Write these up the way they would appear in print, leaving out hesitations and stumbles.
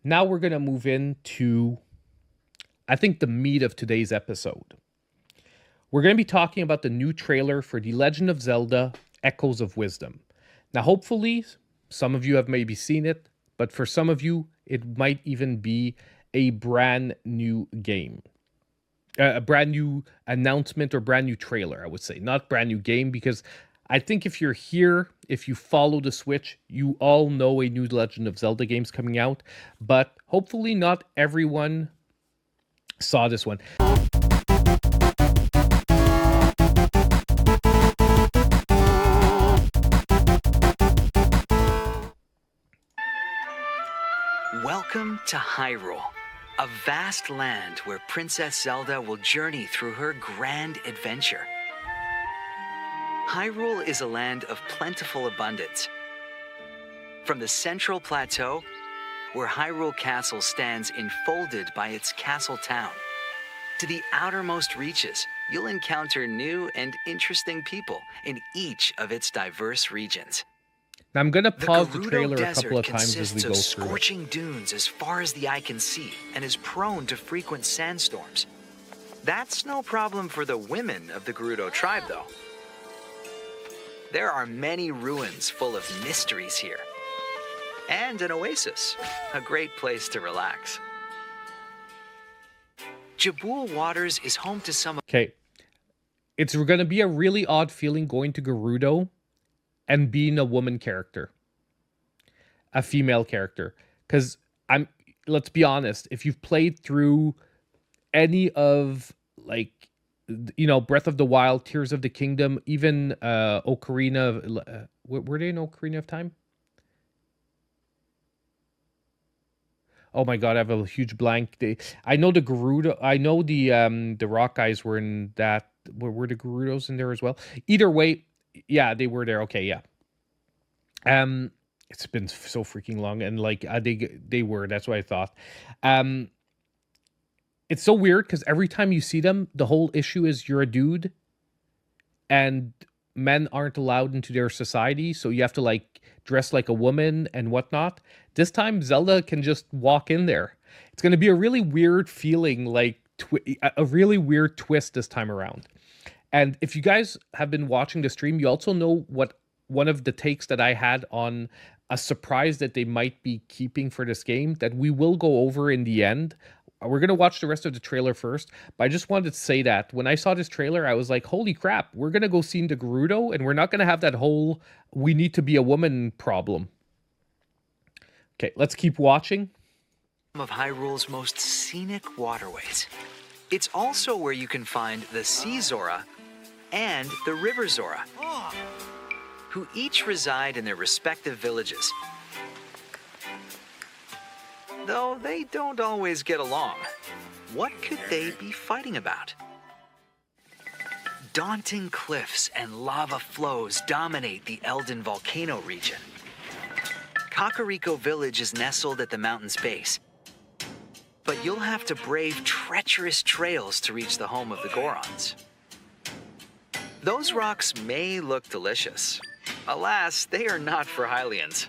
Now we're going to move into, I think, the meat of today's episode. We're going to be talking about the new trailer for The Legend of Zelda Echoes of Wisdom. Now, hopefully, some of you have maybe seen it, but for some of you, it might even be a brand new game. A brand new announcement or brand new trailer, I would say. Not brand new game, because I think if you're here, if you follow the Switch, you all know a new Legend of Zelda game's coming out. But hopefully not everyone saw this one. Welcome to Hyrule, a vast land where Princess Zelda will journey through her grand adventure. Hyrule is a land of plentiful abundance. From the central plateau, where Hyrule Castle stands enfolded by its castle town, to the outermost reaches, you'll encounter new and interesting people in each of its diverse regions. Now I'm going to pause the trailer a couple of times as we go through it. Scorching dunes as far as the eye can see and is prone to frequent sandstorms. That's no problem for the women of the Gerudo tribe, though. There are many ruins full of mysteries here. And an oasis, a great place to relax. Jabul Waters is home to some... Okay. It's going to be a really odd feeling going to Gerudo and being a woman character. A female character. Because let's be honest, if you've played through any of, like, Breath of the Wild, Tears of the Kingdom, even Ocarina... were they in Ocarina of Time? Oh my god, I have a huge blank. I know the Gerudo... I know the rock guys were in that... Were the Gerudos in there as well? Either way, yeah, they were there. Okay, yeah. It's been so freaking long, and like they were. That's what I thought. It's so weird because every time you see them, the whole issue is you're a dude, and men aren't allowed into their society, so you have to like dress like a woman and whatnot. This time, Zelda can just walk in there. It's going to be a really weird feeling, like a really weird twist this time around. And if you guys have been watching the stream, you also know what one of the takes that I had on a surprise that they might be keeping for this game that we will go over in the end. We're going to watch the rest of the trailer first, but I just wanted to say that when I saw this trailer, I was like, holy crap, we're going to go see the Gerudo, and we're not going to have that whole we need to be a woman problem. Okay, let's keep watching. Some of Hyrule's most scenic waterways. It's also where you can find the Sea Zora and the River Zora, who each reside in their respective villages. Though they don't always get along. What could they be fighting about? Daunting cliffs and lava flows dominate the Eldin volcano region. Kakariko Village is nestled at the mountain's base, but you'll have to brave treacherous trails to reach the home of the Gorons. Those rocks may look delicious. Alas, they are not for Hylians.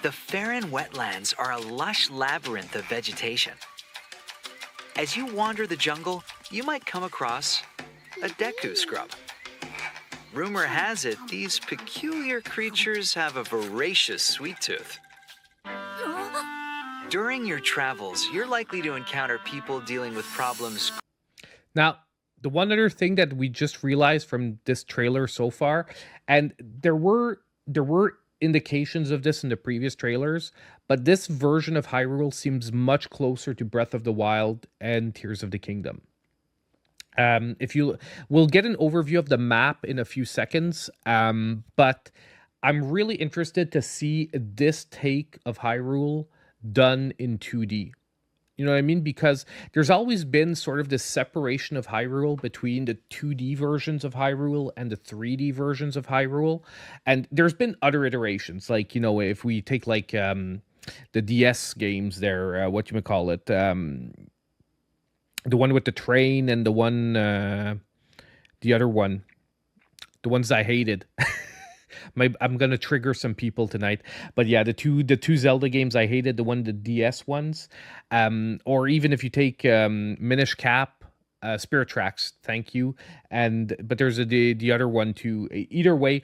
The Faron wetlands are a lush labyrinth of vegetation. As you wander the jungle, you might come across a Deku scrub. Rumor has it these peculiar creatures have a voracious sweet tooth. During your travels, you're likely to encounter people dealing with problems. Now, the one other thing that we just realized from this trailer so far, and there were indications of this in the previous trailers, but this version of Hyrule seems much closer to Breath of the Wild and Tears of the Kingdom. We'll get an overview of the map in a few seconds, but I'm really interested to see this take of Hyrule done in 2D. You know what I mean? Because there's always been sort of this separation of Hyrule between the 2D versions of Hyrule and the 3D versions of Hyrule. And there's been other iterations. Like, if we take like the DS games there, whatchamacallit, the one with the train and the one, the other one, the ones I hated. I'm gonna trigger some people tonight. But yeah, the two Zelda games I hated, the DS ones, or even if you take Minish Cap, Spirit Tracks, thank you, and but there's the other one too. Either way,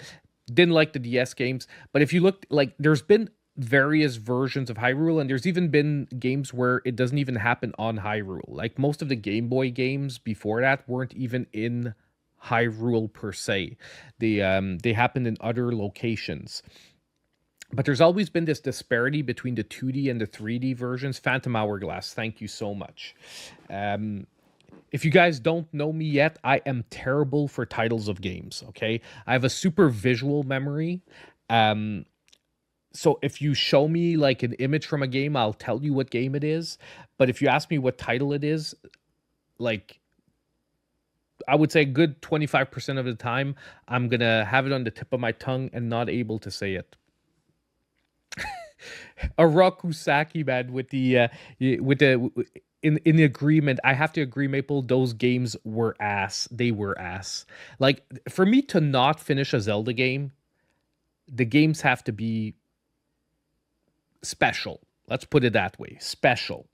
didn't like the DS games. But if you look, like, there's been various versions of Hyrule, and there's even been games where it doesn't even happen on Hyrule. Like most of the Game Boy games before that weren't even in Hyrule per se. They happened in other locations. But there's always been this disparity between the 2D and the 3D versions. Phantom Hourglass, thank you so much. If you guys don't know me yet, I am terrible for titles of games, okay? I have a super visual memory. So if you show me like an image from a game, I'll tell you what game it is. But if you ask me what title it is, like, I would say a good 25% of the time, I'm gonna have it on the tip of my tongue and not able to say it. Arakusaki, man, with the in the agreement, I have to agree, Maple. Those games were ass. They were ass. Like, for me to not finish a Zelda game, the games have to be special. Let's put it that way, special.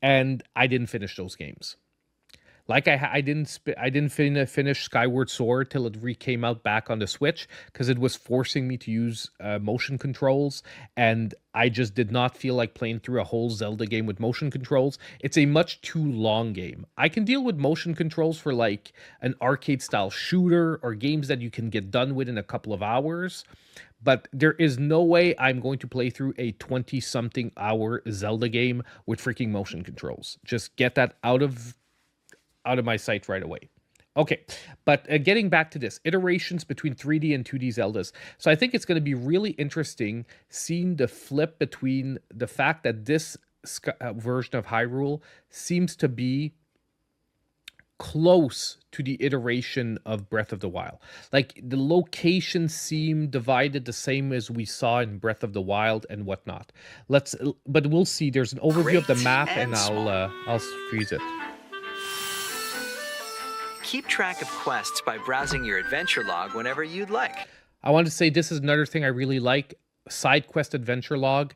And I didn't finish those games. Like I didn't finish Skyward Sword till it came out back on the Switch because it was forcing me to use motion controls, and I just did not feel like playing through a whole Zelda game with motion controls. It's a much too long game. I can deal with motion controls for like an arcade style shooter or games that you can get done with in a couple of hours, but there is no way I'm going to play through a 20-something hour Zelda game with freaking motion controls. Just get that out of my sight right away. Okay, but getting back to this, iterations between 3D and 2D Zeldas. So I think it's going to be really interesting seeing the flip between the fact that this version of Hyrule seems to be close to the iteration of Breath of the Wild. Like, the locations seem divided the same as we saw in Breath of the Wild and whatnot. But we'll see. There's an overview of the map, and I'll freeze it. Keep track of quests by browsing your adventure log whenever you'd like. I want to say this is another thing I really like. Side quest adventure log.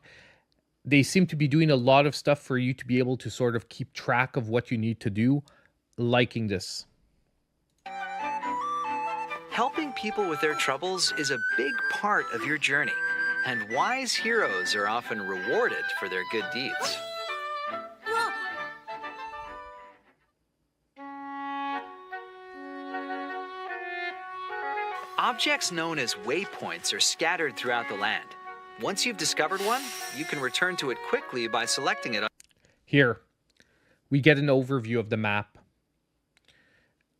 They seem to be doing a lot of stuff for you to be able to sort of keep track of what you need to do. Liking this. Helping people with their troubles is a big part of your journey, and wise heroes are often rewarded for their good deeds. Objects known as waypoints are scattered throughout the land. Once you've discovered one, you can return to it quickly by selecting it. Here, we get an overview of the map.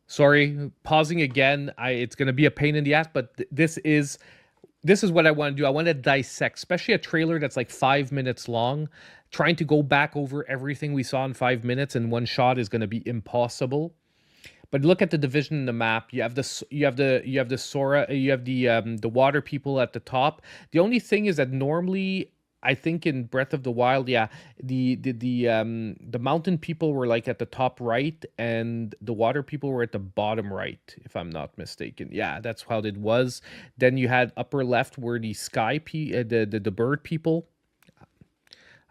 Sorry, pausing again. It's going to be a pain in the ass, but this is what I want to do. I want to dissect, especially a trailer that's like 5 minutes long. Trying to go back over everything we saw in 5 minutes in one shot is going to be impossible. But look at the division in the map. You have the Sora, you have the water people at the top. The only thing is that normally, I think in Breath of the Wild, yeah, the mountain people were like at the top right, and the water people were at the bottom right, if I'm not mistaken. Yeah, that's how it was. Then you had upper left where the the bird people.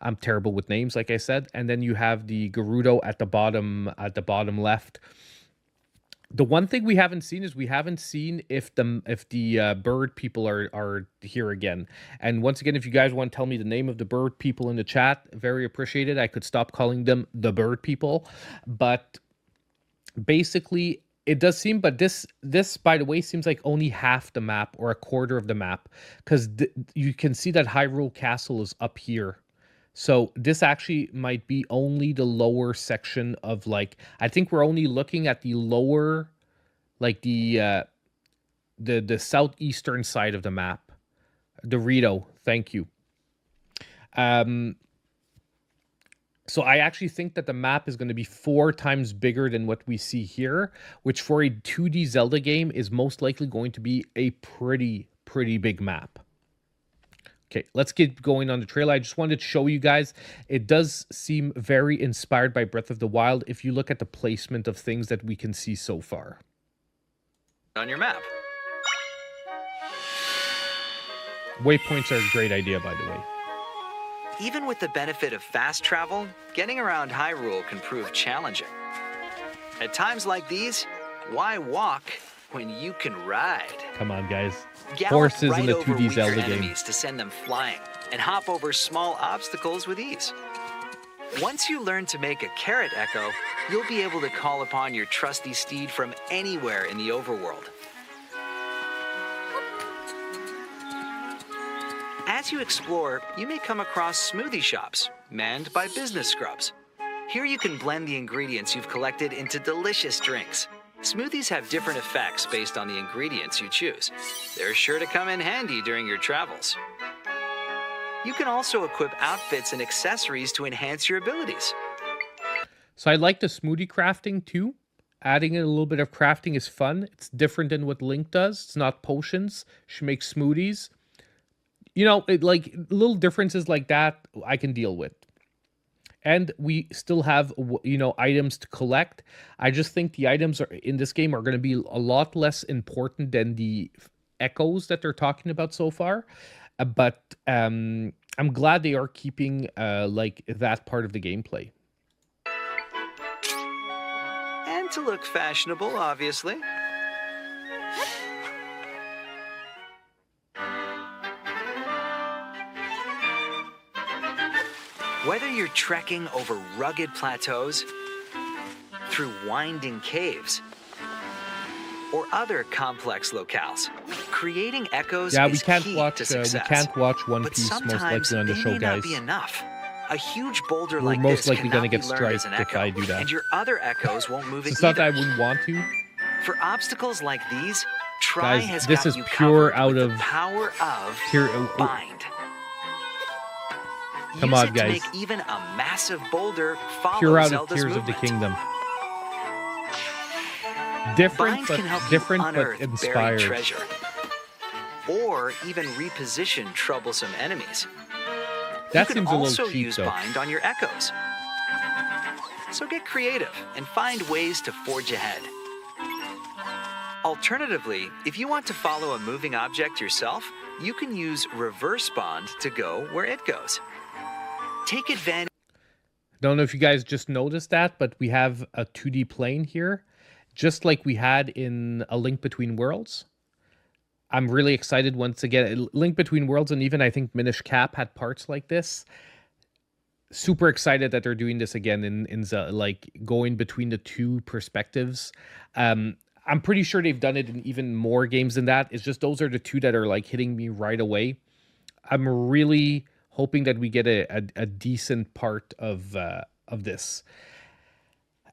I'm terrible with names, like I said. And then you have the Gerudo at the bottom left. The one thing we haven't seen is if the bird people are here again. And once again, if you guys want to tell me the name of the bird people in the chat, very appreciated. I could stop calling them the bird people. But basically, it does seem, but this by the way seems like only half the map or a quarter of the map, because you can see that Hyrule Castle is up here. So this actually might be only the lower section of, like, I think we're only looking at the lower, like the southeastern side of the map. Dorito, thank you. So I actually think that the map is going to be 4 times bigger than what we see here, which for a 2D Zelda game is most likely going to be a pretty big map. Okay, let's get going on the trailer. I just wanted to show you guys. It does seem very inspired by Breath of the Wild if you look at the placement of things that we can see so far. On your map. Waypoints are a great idea, by the way. Even with the benefit of fast travel, getting around Hyrule can prove challenging. At times like these, why walk when you can ride? Come on, guys. Gallop Horses right in the over 2D weaker Zelda game. enemies to send them flying, and hop over small obstacles with ease. Once you learn to make a carrot echo, you'll be able to call upon your trusty steed from anywhere in the overworld. As you explore, you may come across smoothie shops, manned by business scrubs. Here you can blend the ingredients you've collected into delicious drinks. Smoothies have different effects based on the ingredients you choose. They're sure to come in handy during your travels. You can also equip outfits and accessories to enhance your abilities. So I like the smoothie crafting too. Adding in a little bit of crafting is fun. It's different than what Link does. It's not potions. She makes smoothies. You know, like little differences like that I can deal with. And we still have, you know, items to collect. I just think the items in this game are going to be a lot less important than the echoes that they're talking about so far. But I'm glad they are keeping like that part of the gameplay. And to look fashionable, obviously. Whether you're trekking over rugged plateaus, through winding caves, or other complex locales, creating echoes Yeah, is we can't key watch to success. we can't watch One But Piece most sometimes likely on the they show, may guys. not be enough. A huge boulder We're like most this likely cannot gonna be get learned as an striked if echo, I do that. and your other echoes won't move it It's not either. that I wouldn't want to. For obstacles like these, Try Guys, has this got is you pure covered out with of the power of here. bind. Come Use on, it guys. to make even a massive boulder follow Pure out of Zelda's Tears of the movement. Kingdom. Different, Binds can help but you unearth buried inspired. treasure, or even reposition troublesome enemies. That you seems can a little also cheap, use though. bind on your echoes. So get creative and find ways to forge ahead. Alternatively, if you want to follow a moving object yourself, you can use reverse bond to go where it goes. Take advantage. Don't know if you guys just noticed that, but we have a 2D plane here, just like we had in A Link Between Worlds. I'm really excited once again. Link Between Worlds and even I think Minish Cap had parts like this. Super excited that they're doing this again in like going between the two perspectives. I'm pretty sure they've done it in even more games than that. It's just those are the two that are like hitting me right away. I'm really hoping that we get a decent part of this.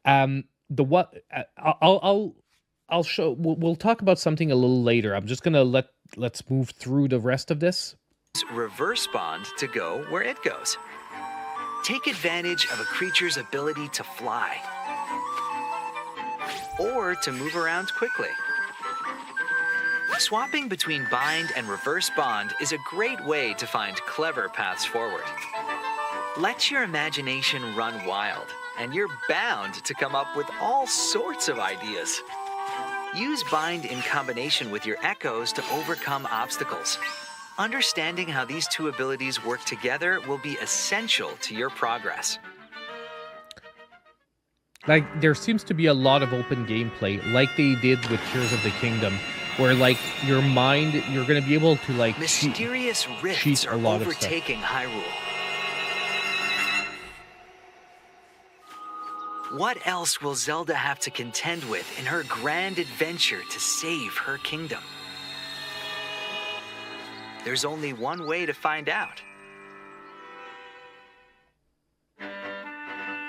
The what I'll show. We'll talk about something a little later. I'm just gonna let's move through the rest of this. Reverse bond to go where it goes. Take advantage of a creature's ability to fly or to move around quickly. Swapping between bind and reverse bond is a great way to find clever paths forward. Let your imagination run wild, and you're bound to come up with all sorts of ideas. Use bind in combination with your echoes to overcome obstacles. Understanding how these two abilities work together will be essential to your progress. Like, there seems to be a lot of open gameplay, like they did with Tears of the Kingdom, where, like, your mind, you're going to be able to, like, mysterious rifts cheat are a lot overtaking Hyrule. What else will Zelda have to contend with in her grand adventure to save her kingdom? There's only one way to find out.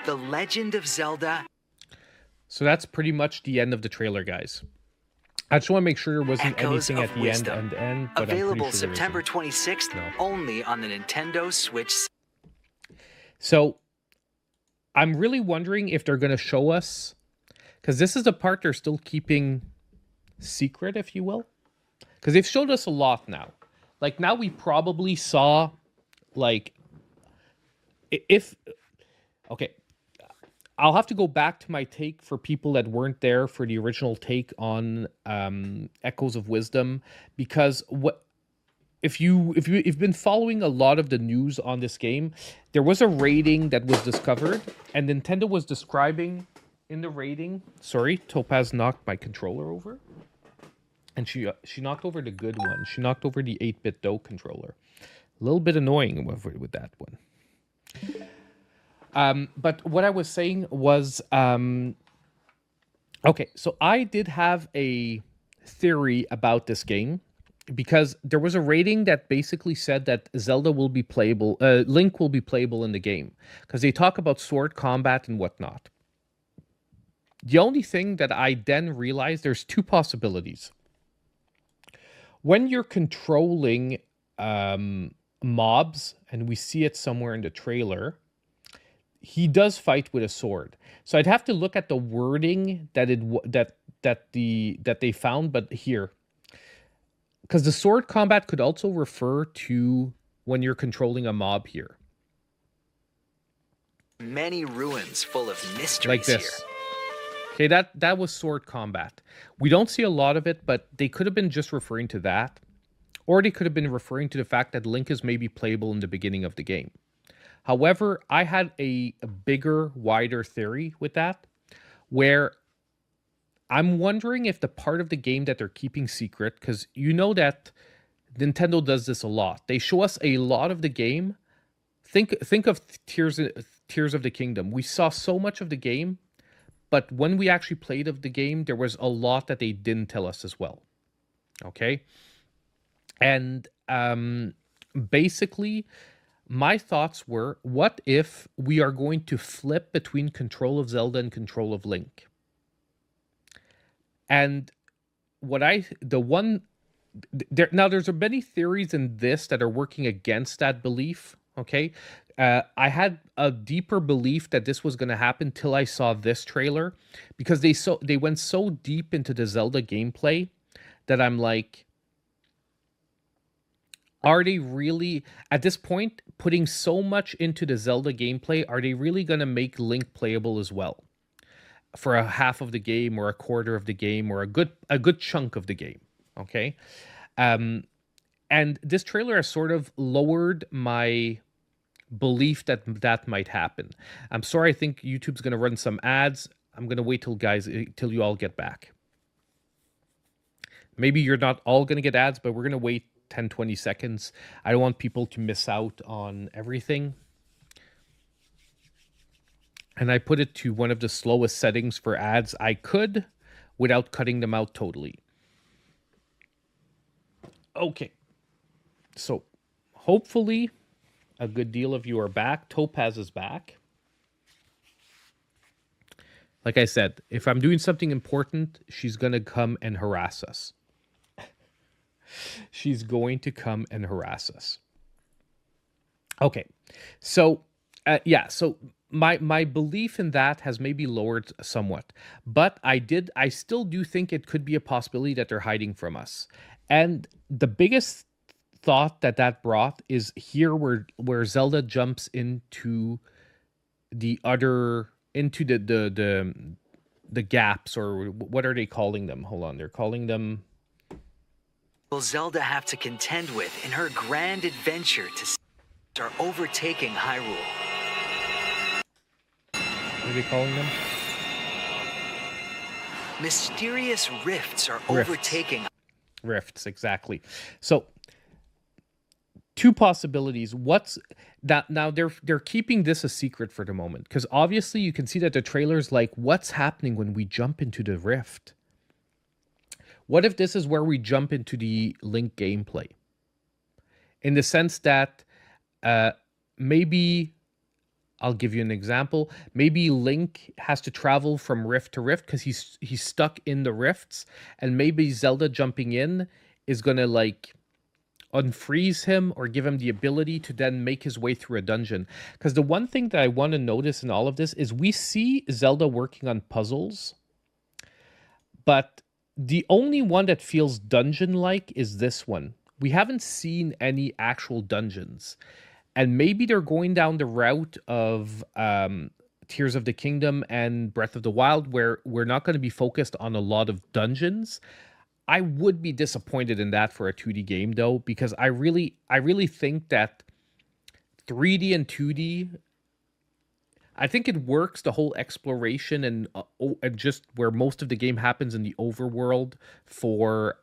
The Legend of Zelda. So that's pretty much the end of the trailer, guys. I just want to make sure there wasn't Echoes anything of at the Wisdom. end. But Available I'm pretty sure there September isn't. 26th, No. only on the Nintendo Switch. So I'm really wondering if they're going to show us, because this is the part they're still keeping secret, if you will. Because they've showed us a lot now. Like, now we probably saw, like, okay, I'll have to go back to my take for people that weren't there for the original take on Echoes of Wisdom, because if you've been following a lot of the news on this game, there was a rating that was discovered, and Nintendo was describing in the rating. Sorry, Topaz knocked my controller over, and she knocked over the good one. She knocked over the 8-bit Do controller. A little bit annoying with that one. But what I was saying was, okay, so I did have a theory about this game because there was a rating that basically said that Zelda will be playable, Link will be playable in the game because they talk about sword combat and whatnot. The only thing that I then realized, there's two possibilities. When you're controlling mobs, and we see it somewhere in the trailer, he does fight with a sword. So I'd have to look at the wording that they found, but here, because the sword combat could also refer to when you're controlling a mob here. Many ruins full of mysteries Like this. here. Okay, that was sword combat. We don't see a lot of it, but they could have been just referring to that. Or they could have been referring to the fact that Link is maybe playable in the beginning of the game. However, I had a bigger, wider theory with that, where I'm wondering if the part of the game that they're keeping secret, because you know that Nintendo does this a lot. They show us a lot of the game. Think of Tears of the Kingdom. We saw so much of the game, but when we actually played of the game, there was a lot that they didn't tell us as well. Okay? And basically, my thoughts were, what if we are going to flip between control of Zelda and control of Link? And there's many theories in this that are working against that belief. Okay. I had a deeper belief that this was going to happen till I saw this trailer, because they went so deep into the Zelda gameplay that I'm like, are they really, at this point, putting so much into the Zelda gameplay, are they really going to make Link playable as well? For a half of the game, or a quarter of the game, or a good chunk of the game, okay? And this trailer has sort of lowered my belief that might happen. I'm sorry, I think YouTube's going to run some ads. I'm going to wait till you all get back. Maybe you're not all going to get ads, but we're going to wait 10-20 seconds. I don't want people to miss out on everything. And I put it to one of the slowest settings for ads I could without cutting them out totally. Okay. So hopefully a good deal of you are back. Topaz is back. Like I said, if I'm doing something important, she's going to come and harass us. She's going to come and harass us. Okay. So, so my belief in that has maybe lowered somewhat, but I still do think it could be a possibility that they're hiding from us. And the biggest thought that brought is here where Zelda jumps into the gaps, or what are they calling them? Hold on, they're calling them. Will Zelda have to contend with in her grand adventure to start overtaking Hyrule? What are they calling them? Mysterious rifts are Rifts. overtaking. Rifts, exactly. So, two possibilities. What's that? Now they're keeping this a secret for the moment, because obviously you can see that the trailer's like, what's happening when we jump into the rift? What if this is where we jump into the Link gameplay? In the sense that maybe, I'll give you an example. Maybe Link has to travel from rift to rift because he's stuck in the rifts, and maybe Zelda jumping in is gonna like unfreeze him or give him the ability to then make his way through a dungeon. Because the one thing that I want to notice in all of this is we see Zelda working on puzzles, but the only one that feels dungeon-like is this one. We haven't seen any actual dungeons. And maybe they're going down the route of Tears of the Kingdom and Breath of the Wild, where we're not going to be focused on a lot of dungeons. I would be disappointed in that for a 2D game though, because I really think that 3D and 2D, I think it works, the whole exploration and just where most of the game happens in the overworld for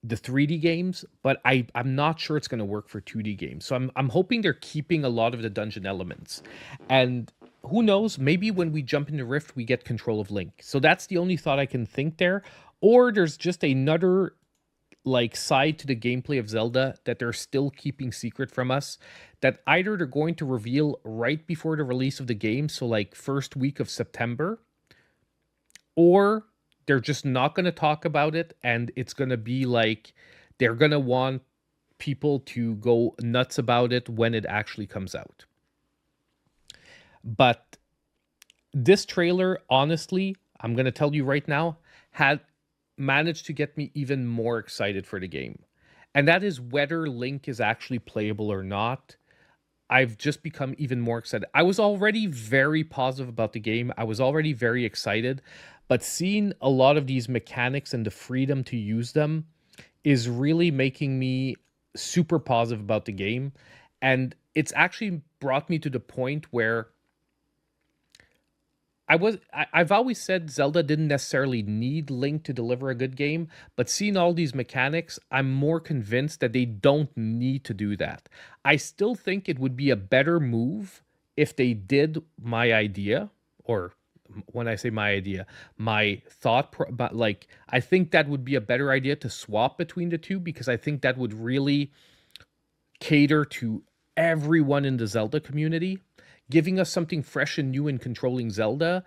the 3D games, but I'm not sure it's going to work for 2D games. So I'm hoping they're keeping a lot of the dungeon elements. And who knows, maybe when we jump into Rift we get control of Link. So that's the only thought I can think there. Or there's just another like side to the gameplay of Zelda that they're still keeping secret from us, that either they're going to reveal right before the release of the game, so like first week of September, or they're just not going to talk about it and it's going to be like they're going to want people to go nuts about it when it actually comes out. But this trailer, honestly, I'm going to tell you right now, had managed to get me even more excited for the game. And that is whether Link is actually playable or not. I've just become even more excited. I was already very positive about the game. I was already very excited, but seeing a lot of these mechanics and the freedom to use them is really making me super positive about the game. And it's actually brought me to the point where I've always said Zelda didn't necessarily need Link to deliver a good game, but seeing all these mechanics, I'm more convinced that they don't need to do that. I still think it would be a better move if they did my idea, or when I say my idea, my but like I think that would be a better idea to swap between the two, because I think that would really cater to everyone in the Zelda community, giving us something fresh and new in controlling Zelda,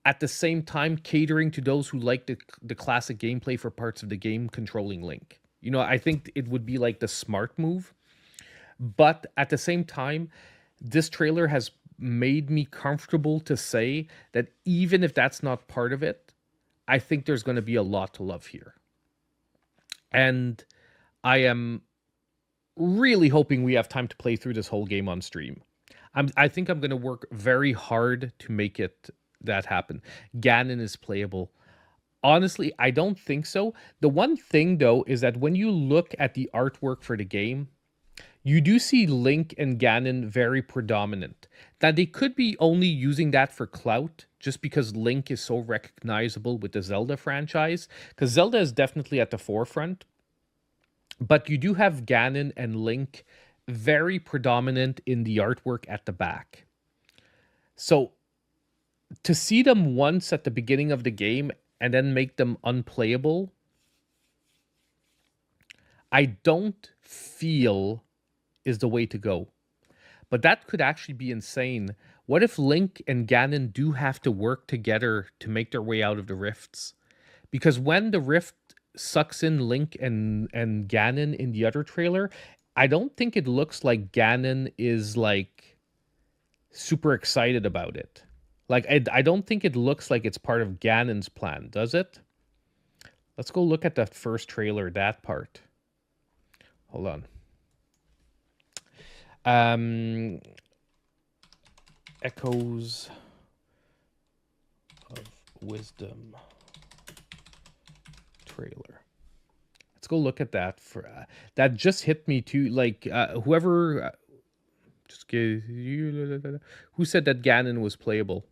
at the same time catering to those who like the classic gameplay for parts of the game controlling Link. You know, I think it would be like the smart move. But at the same time, this trailer has made me comfortable to say that even if that's not part of it, I think there's going to be a lot to love here. And I am really hoping we have time to play through this whole game on stream. I think I'm going to work very hard to make that happen. Ganon is playable. Honestly, I don't think so. The one thing, though, is that when you look at the artwork for the game, you do see Link and Ganon very predominant. Now, they could be only using that for clout, just because Link is so recognizable with the Zelda franchise, because Zelda is definitely at the forefront. But you do have Ganon and Link very predominant in the artwork at the back. So to see them once at the beginning of the game and then make them unplayable, I don't feel is the way to go. But that could actually be insane. What if Link and Ganon do have to work together to make their way out of the rifts? Because when the rift sucks in Link and Ganon in the other trailer, I don't think it looks like Ganon is like super excited about it. Like I don't think it looks like it's part of Ganon's plan, does it? Let's go look at that first trailer, that part. Hold on. Echoes of Wisdom trailer. Let's go look at that. For that just hit me too. Like whoever just gave you, who said that Ganon was playable?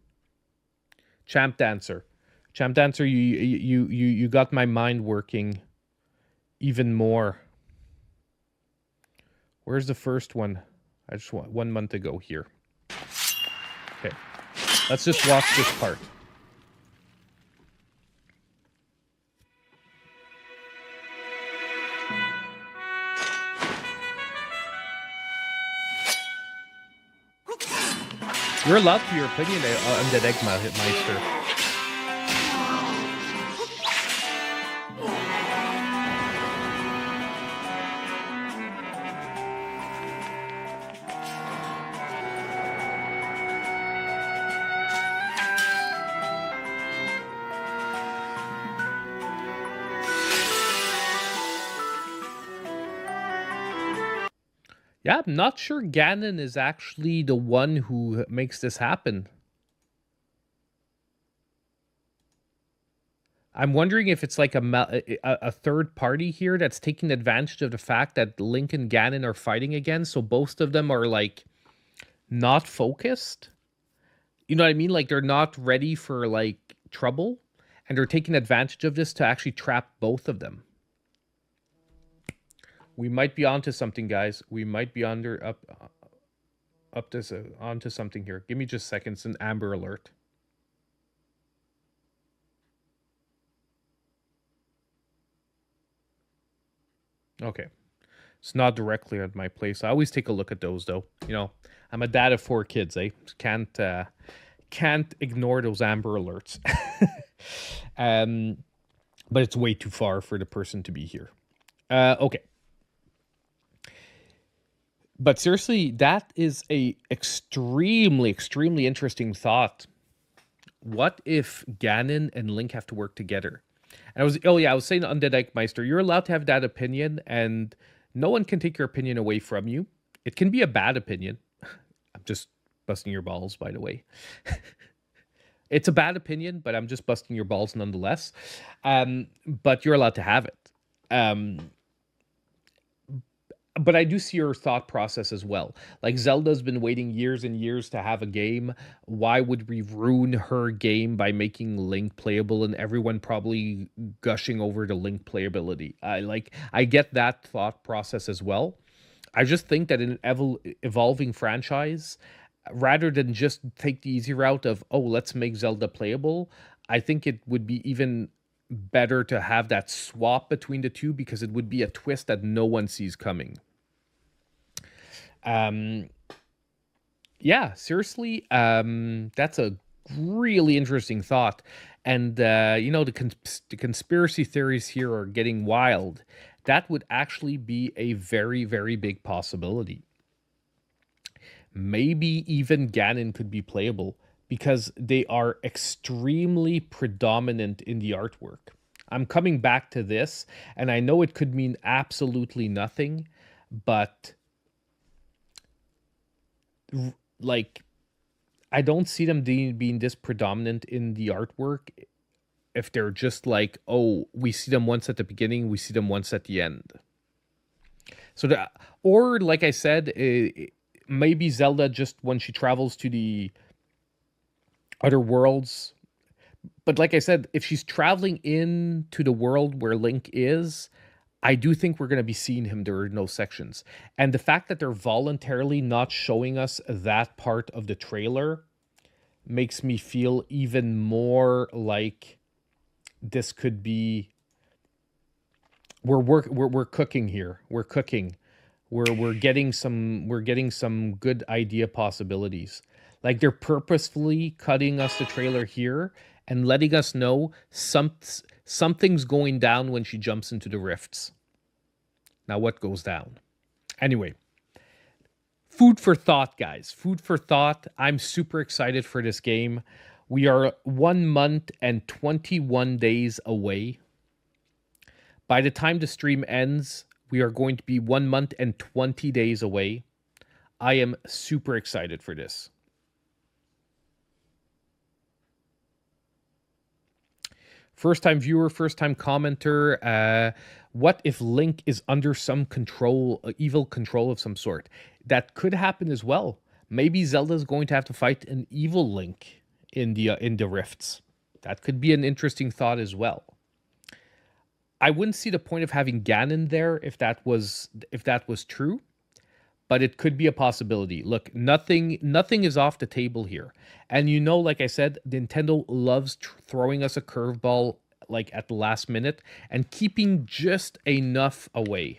Champ Dancer, you got my mind working even more. Where's the first one? I just want 1 month ago here. Okay, let's just watch this part. You're allowed to your opinion on the Enigma, Hitmeister. Yeah, I'm not sure Ganon is actually the one who makes this happen. I'm wondering if it's like a third party here that's taking advantage of the fact that Link and Ganon are fighting again, so both of them are like not focused. You know what I mean? Like they're not ready for like trouble, and they're taking advantage of this to actually trap both of them. We might be onto something, guys. We might be onto something here. Give me just seconds. An Amber Alert. Okay. It's not directly at my place. I always take a look at those, though. You know, I'm a dad of 4 kids, eh? Can't ignore those Amber Alerts. But it's way too far for the person to be here. Okay. But seriously, that is a extremely interesting thought. What if Ganon and Link have to work together? And I was saying to Undead Eichmeister, you're allowed to have that opinion, and no one can take your opinion away from you. It can be a bad opinion. I'm just busting your balls, by the way. It's a bad opinion, but I'm just busting your balls nonetheless. But you're allowed to have it. But I do see your thought process as well. Like Zelda's been waiting years and years to have a game. Why would we ruin her game by making Link playable and everyone probably gushing over the Link playability? I get that thought process as well. I just think that in an evolving franchise, rather than just take the easy route of, oh, let's make Zelda playable, I think it would be even better to have that swap between the two because it would be a twist that no one sees coming. Yeah, seriously, that's a really interesting thought. And the conspiracy theories here are getting wild. That would actually be a very big possibility. Maybe even Ganon could be playable because they are extremely predominant in the artwork. I'm coming back to this, and I know it could mean absolutely nothing, but like I don't see them being this predominant in the artwork if they're just like, oh, we see them once at the beginning, we see them once at the end. So or like I said, maybe Zelda just when she travels to the other worlds. But like I said, if she's traveling into the world where Link is, I do think we're going to be seeing him during those sections. And the fact that they're voluntarily not showing us that part of the trailer makes me feel even more like this could be we're cooking here. We're cooking. We're getting some good idea possibilities. Like they're purposefully cutting us the trailer here and letting us know something's going down when she jumps into the rifts. Now what goes down? Anyway, food for thought, guys. Food for thought. I'm super excited for this game. We are 1 month and 21 days away. By the time the stream ends, we are going to be 1 month and 20 days away. I am super excited for this. First time viewer, first time commenter. What if Link is under some evil control of some sort? That could happen as well. Maybe Zelda's going to have to fight an evil Link in the rifts. That could be an interesting thought as well. I wouldn't see the point of having Ganon there if that was true, but it could be a possibility. Look, nothing is off the table here. And like I said, Nintendo loves throwing us a curveball like at the last minute and keeping just enough away.